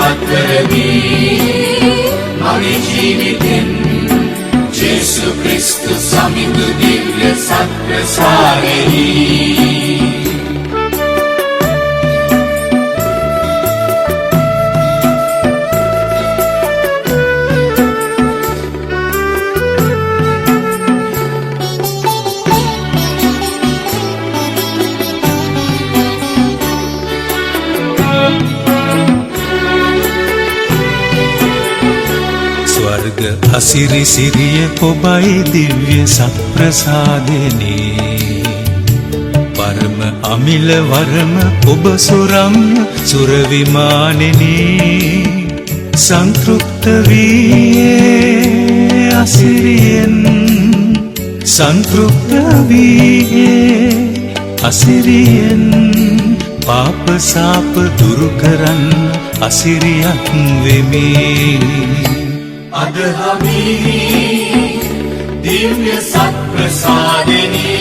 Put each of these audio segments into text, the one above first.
ජීවත් කරමි මගේ ජීවිතෙන් ජේසු ක්‍රිස්තුස් සමිඳු දිව්‍ය සත්ප්‍රසාදෙහි ස්වර්ග අසිරි සිරිය ඔබයි දිව්‍ය සත්ප්‍රසාදෙනි පරම අමිල වරම ඔබ සොරම්ය සුර විමානෙනි සංතෘප්ත වී අසිරියෙන් සංතෘප්ත වී අසිරියෙන් පාප සාප දුරු කරන්න අසිරියක් වෙමි අදහමි දිව්‍ය සත්ප්‍රසාදෙනි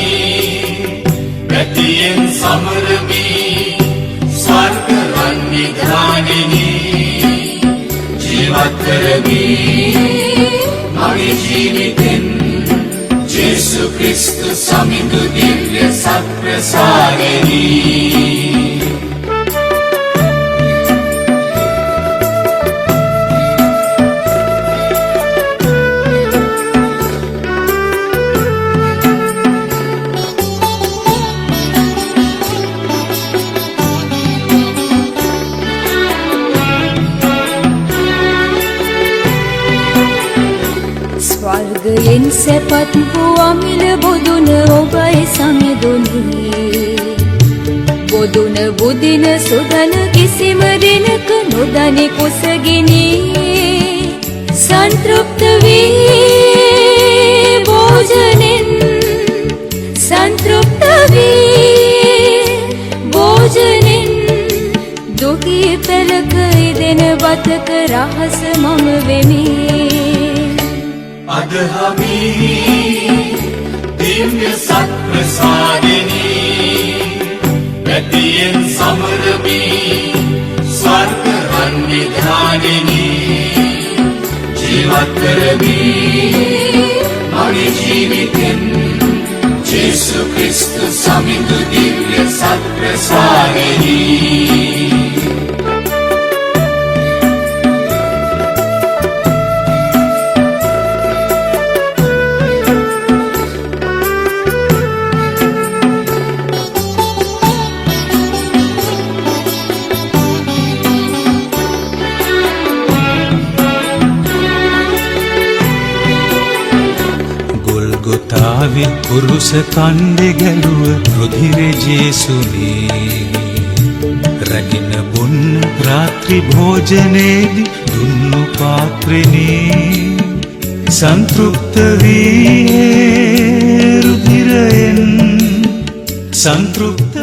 පැතියෙන් සමරමි ස්වර්ග රන්නිධානෙනි ජීවත් කරමි මගේ ජීවිතෙන් ජේසු ක්‍රිස්තුස් සමිඳු දිව්‍ය සත්ප්‍රසාදෙහි ස්වර්ගයෙන් සැපත් වූ අමිල බොදුන ඔබයි සමදුනි බොදුන බුදින සුදන කිසිම දිනක නොදනි කුසගිනි සංතෘප්ත වී භෝජනෙන් සංතෘප්ත වී භෝජනෙන් දුකී පෙළක ඉදෙන බතක රහස මම වෙමි අදහමි දිව්‍ය සත්ප්‍රසාදෙනි පැතියෙන් සමරමි ස්වර්ග රන්නිධානෙනි ජීවත් කරමි මගේ ජීවිතෙන් ජේසු ක්‍රිස්තුස් සමිඳු දිව්‍ය සත්ප්‍රසාදෙහි ගොතාවේ කුරුස කණ්ඩෙ ගැලුව රුධිර ජේසුනේ රැගෙන බොන්න රාත්‍රි භෝජනේදි දුන්නු පාත්‍රෙනේ සංතෘප්ත වී රුධිරයෙන් සංතෘප්ත